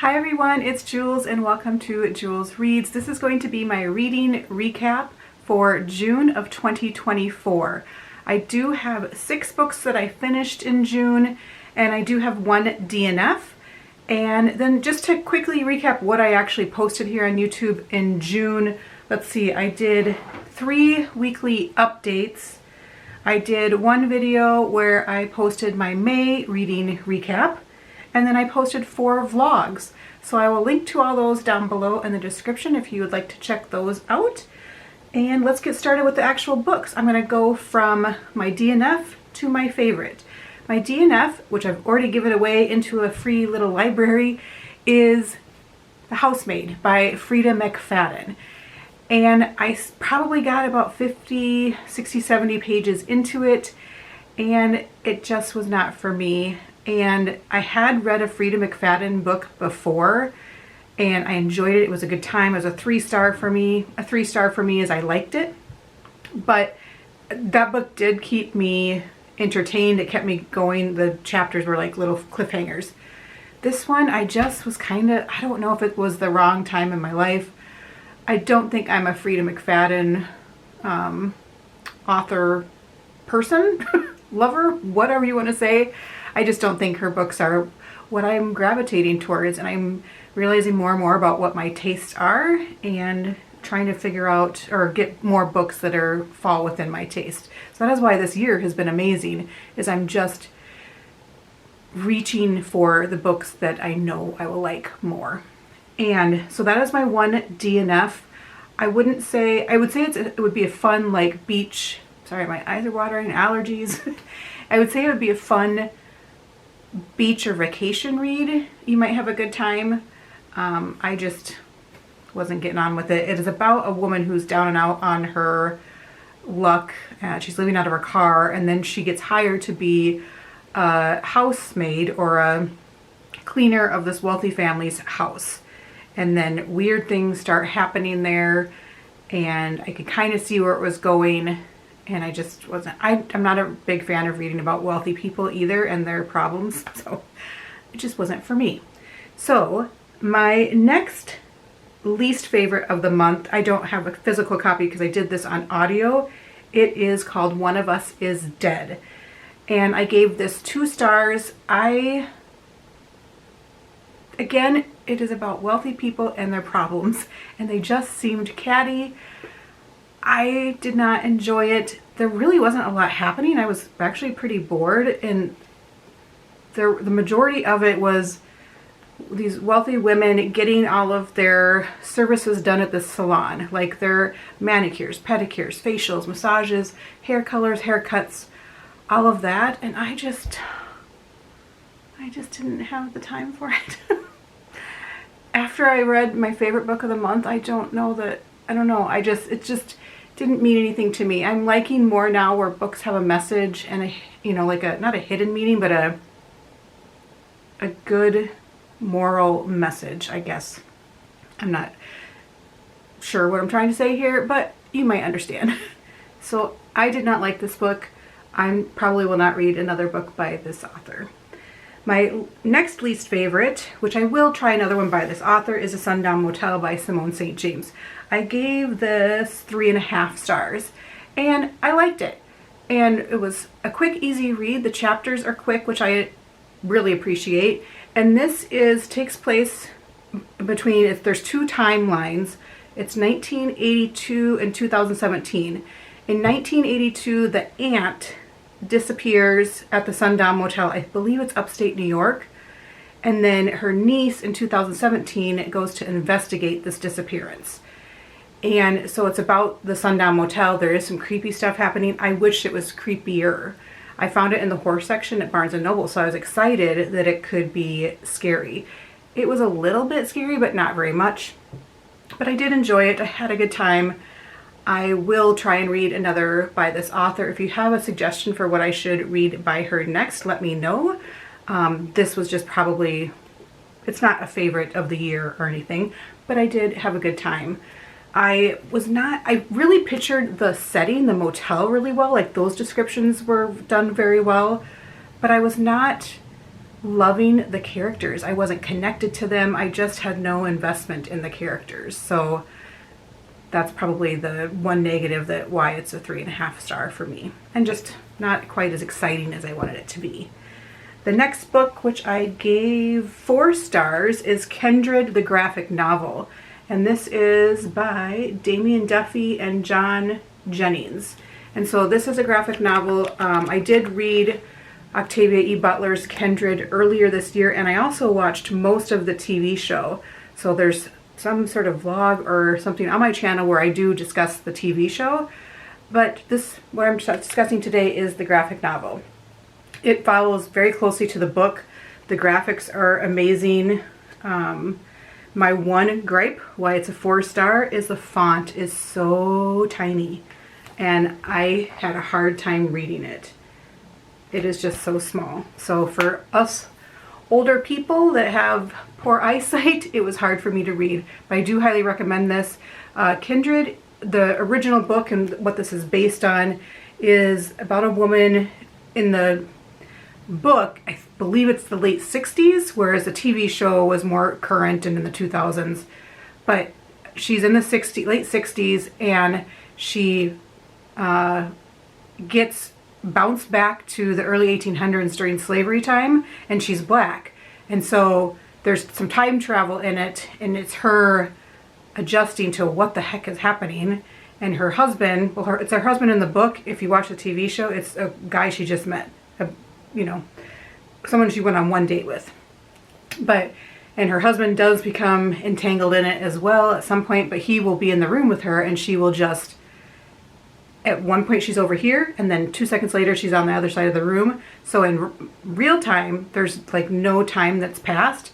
Hi everyone, it's Jules and welcome to Jules Reads. This is going to be my reading recap for June of 2024. I do have 6 books that I finished in June, and I do have 1 DNF. And then just to quickly recap what I actually posted here on YouTube in June, let's see, I did 3 weekly updates. I did 1 video where I posted my May reading recap, and then I posted 4 vlogs. So I will link to all those down below in the description if you would like to check those out. And let's get started with the actual books. I'm going to go from my DNF to my favorite. My DNF, which I've already given away into a free little library, is The Housemaid by Freida McFadden. And I probably got about 50, 60, 70 pages into it, and it just was not for me. And I had read a Freida McFadden book before, and I enjoyed it. It was a good time. It was a 3-star for me. A 3-star for me is I liked it. But that book did keep me entertained. It kept me going. The chapters were like little cliffhangers. This one, I just was kind of, I don't know if it was the wrong time in my life. I don't think I'm a Freida McFadden author person, lover, whatever you want to say. I just don't think her books are what I'm gravitating towards, and I'm realizing more and more about what my tastes are and trying to figure out or get more books that fall within my taste. So that is why this year has been amazing, is I'm just reaching for the books that I know I will like more. And so that is my 1 DNF. I would say it would be a fun like beach, sorry my eyes are watering, allergies. I would say it would be a fun beach or vacation read. You might have a good time. I just wasn't getting on with it. It is about a woman who's down and out on her luck. She's living out of her car, and then she gets hired to be a housemaid or a cleaner of this wealthy family's house. And then weird things start happening there, and I could kind of see where it was going. And I just wasn't, I'm not a big fan of reading about wealthy people either and their problems, so it just wasn't for me. So my next least favorite of the month, I don't have a physical copy because I did this on audio. It is called One of Us is Dead. And I gave this 2 stars. Again, it is about wealthy people and their problems, and they just seemed catty. I did not enjoy it. There really wasn't a lot happening. I was actually pretty bored, and the majority of it was these wealthy women getting all of their services done at the salon, like their manicures, pedicures, facials, massages, hair colors, haircuts, all of that, and I just didn't have the time for it. After I read my favorite book of the month, it just didn't mean anything to me. I'm liking more now where books have a message and not a hidden meaning, but a good moral message, I guess. I'm not sure what I'm trying to say here, but you might understand. So I did not like this book. I probably will not read another book by this author. My next least favorite, which I will try another one by this author, is A Sundown Motel by Simone St. James. I gave this 3.5 stars, and I liked it. And it was a quick, easy read. The chapters are quick, which I really appreciate. And this takes place between, there's 2 timelines. It's 1982 and 2017. In 1982, the aunt disappears at the Sundown Motel. I believe it's upstate New York. And then her niece in 2017 goes to investigate this disappearance. And so it's about the Sundown Motel. There is some creepy stuff happening. I wish it was creepier. I found it in the horror section at Barnes & Noble, so I was excited that it could be scary. It was a little bit scary, but not very much. But I did enjoy it. I had a good time. I will try and read another by this author. If you have a suggestion for what I should read by her next, let me know. This was just probably, it's not a favorite of the year or anything, but I did have a good time. I really pictured the setting, the motel, really well. Like those descriptions were done very well, but I was not loving the characters. I wasn't connected to them. I just had no investment in the characters. So that's probably the one negative that why it's a 3.5 star for me, and just not quite as exciting as I wanted it to be. The next book, which I gave 4 stars, is Kindred, the graphic novel. And this is by Damian Duffy and John Jennings. And so this is a graphic novel. I did read Octavia E. Butler's Kindred earlier this year, and I also watched most of the TV show. So there's some sort of vlog or something on my channel where I do discuss the TV show. But what I'm discussing today is the graphic novel. It follows very closely to the book. The graphics are amazing. My one gripe, why it's a 4 star, is the font is so tiny. And I had a hard time reading it. It is just so small. So for us older people that have poor eyesight, it was hard for me to read. But I do highly recommend this. Kindred, the original book and what this is based on, is about a woman in the book. I believe it's the late 60s, whereas the TV show was more current and in the 2000s. But she's in the late 60s, and she gets bounced back to the early 1800s during slavery time, and she's black. And so there's some time travel in it, and it's her adjusting to what the heck is happening. And her husband, well, it's her husband in the book. If you watch the TV show, it's a guy she just met, someone she went on one date with. And her husband does become entangled in it as well at some point, but he will be in the room with her, and she will just, at one point she's over here, and then 2 seconds later she's on the other side of the room. So in real time, there's like no time that's passed,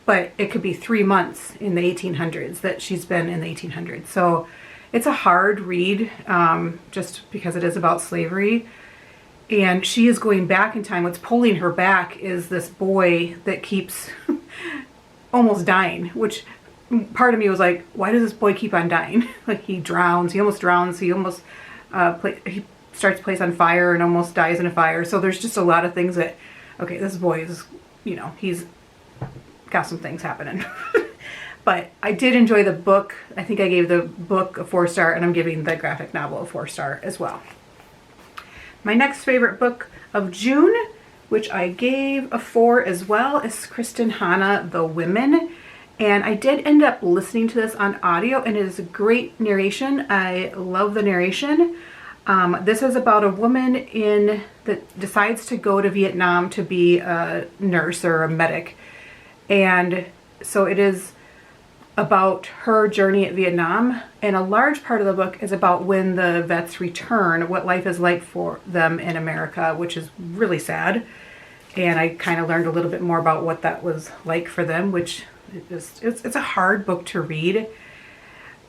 but it could be 3 months in the 1800s that she's been in the 1800s. So it's a hard read, just because it is about slavery. And she is going back in time. What's pulling her back is this boy that keeps almost dying, which part of me was like, why does this boy keep on dying? Like, he drowns, he almost drowns, he almost, he starts a place on fire and almost dies in a fire. So there's just a lot of things that, okay, this boy is, he's got some things happening. But I did enjoy the book. I think I gave the book a 4 star, and I'm giving the graphic novel a 4 star as well. My next favorite book of June, which I gave a 4 as well, is Kristin Hannah, The Women. And I did end up listening to this on audio, and it is a great narration. I love the narration. This is about a woman that decides to go to Vietnam to be a nurse or a medic. And so it is about her journey at Vietnam, and a large part of the book is about when the vets return, what life is like for them in America, which is really sad. And I kind of learned a little bit more about what that was like for them, which it's a hard book to read.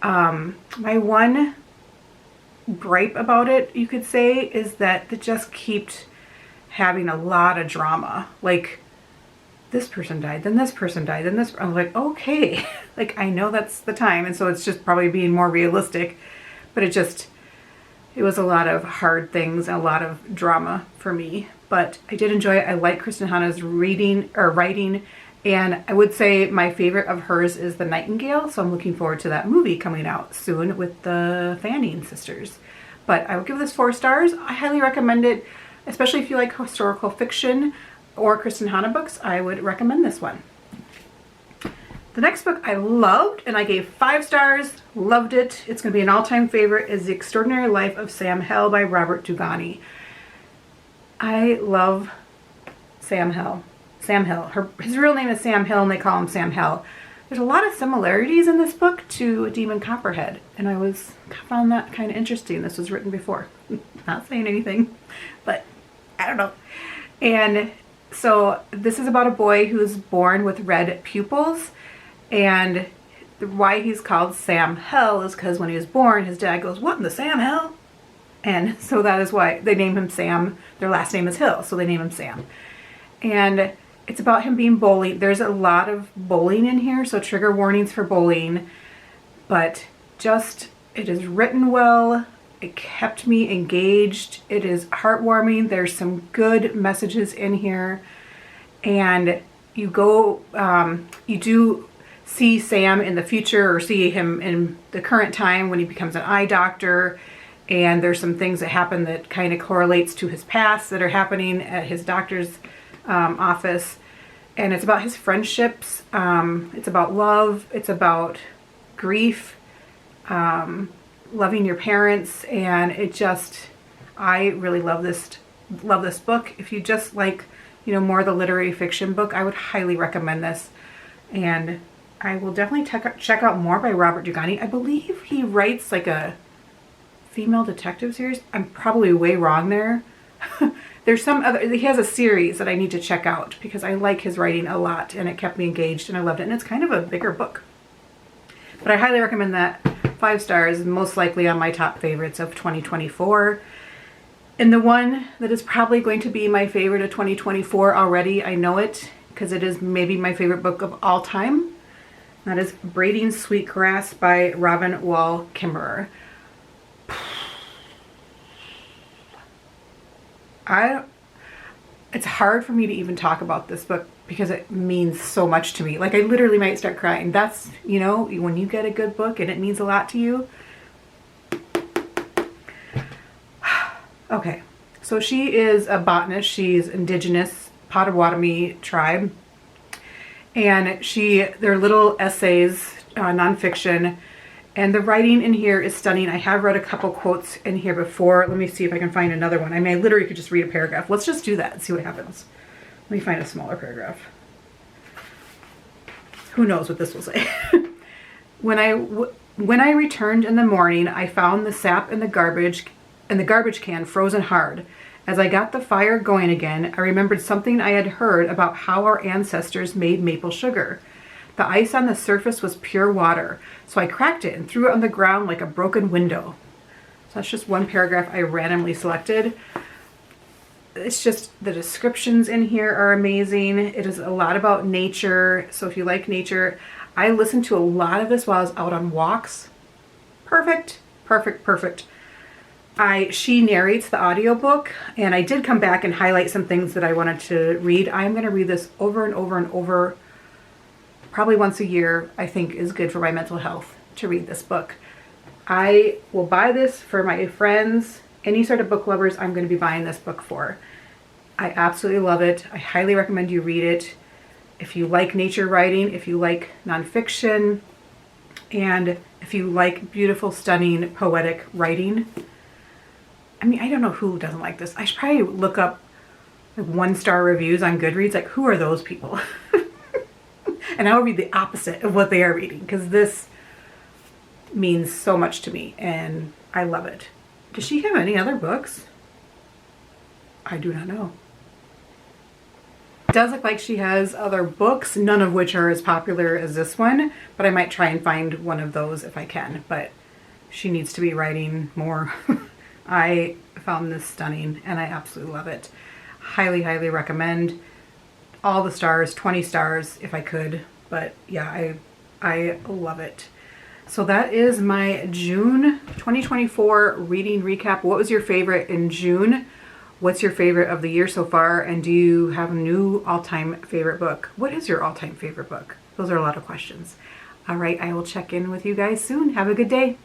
My one gripe about it, you could say, is that it just keeps having a lot of drama. Like, this person died, then this person died, then this. I'm like, okay, like, I know that's the time, and so it's just probably being more realistic, but it was a lot of hard things and a lot of drama for me. But I did enjoy it. I like Kristin Hannah's writing, and I would say my favorite of hers is The Nightingale, so I'm looking forward to that movie coming out soon with the Fanning sisters. But I would give this 4 stars. I highly recommend it, especially if you like historical fiction or Kristin Hannah books. I would recommend this one. The next book I loved, and I gave 5 stars, loved it. It's going to be an all-time favorite, is The Extraordinary Life of Sam Hill by Robert Dugoni. I love Sam Hill. His real name is Sam Hill, and they call him Sam Hill. There's a lot of similarities in this book to Demon Copperhead, and I found that kind of interesting. This was written before. Not saying anything, but I don't know. And so this is about a boy who's born with red pupils, and why he's called Sam Hill is because when he was born, his dad goes, "What in the Sam Hill?" And so that is why they name him Sam. Their last name is Hill, so they name him Sam. And it's about him being bullied. There's a lot of bullying in here, so trigger warnings for bullying. But it is written well. It kept me engaged. It is heartwarming. There's some good messages in here. and you go, you do see Sam in the future, or see him in the current time when he becomes an eye doctor, and there's some things that happen that kind of correlates to his past that are happening at his doctor's office. And it's about his friendships, it's about love, it's about grief, loving your parents, and it just, I really love this book. If you just like, you know, more of the literary fiction book, I would highly recommend this. And I will definitely check out more by Robert Dugoni. I believe he writes like a female detective series. I'm probably way wrong there. There's some other, he has a series that I need to check out because I like his writing a lot, and it kept me engaged and I loved it. And it's kind of a bigger book. But I highly recommend that. 5 stars, most likely on my top favorites of 2024. And the one that is probably going to be my favorite of 2024 already, I know it, because it is maybe my favorite book of all time. That is Braiding Sweetgrass by Robin Wall Kimmerer. It's hard for me to even talk about this book because it means so much to me. Like, I literally might start crying. That's, you know, when you get a good book and it means a lot to you. Okay, so she is a botanist. She's indigenous Potawatomi tribe. And they're little essays, nonfiction. And the writing in here is stunning. I have read a couple quotes in here before. Let me see if I can find another one. I mean, I literally could just read a paragraph. Let's just do that and see what happens. Let me find a smaller paragraph. Who knows what this will say. When I returned in the morning, I found the sap in the garbage can frozen hard. As I got the fire going again, I remembered something I had heard about how our ancestors made maple sugar. The ice on the surface was pure water, so I cracked it and threw it on the ground like a broken window. So that's just one paragraph I randomly selected. It's just, the descriptions in here are amazing. It is a lot about nature, so if you like nature, I listened to a lot of this while I was out on walks. Perfect, perfect, perfect. She narrates the audiobook, and I did come back and highlight some things that I wanted to read. I'm going to read this over and over and over. Probably once a year, I think is good for my mental health to read this book. I will buy this for my friends, any sort of book lovers I'm going to be buying this book for. I absolutely love it. I highly recommend you read it. If you like nature writing, if you like nonfiction, and if you like beautiful, stunning, poetic writing. I mean, I don't know who doesn't like this. I should probably look up like 1-star reviews on Goodreads. Like, who are those people? And I'll read the opposite of what they are reading, because this means so much to me and I love it. Does she have any other books? I do not know. It does look like she has other books, none of which are as popular as this one, but I might try and find one of those if I can. But she needs to be writing more. I found this stunning and I absolutely love it. Highly, highly recommend. All the stars, 20 stars if I could, but yeah, I love it. So that is my June 2024 reading recap. What was your favorite in June? What's your favorite of the year so far? And do you have a new all-time favorite book? What is your all-time favorite book? Those are a lot of questions. All right, I will check in with you guys soon. Have a good day.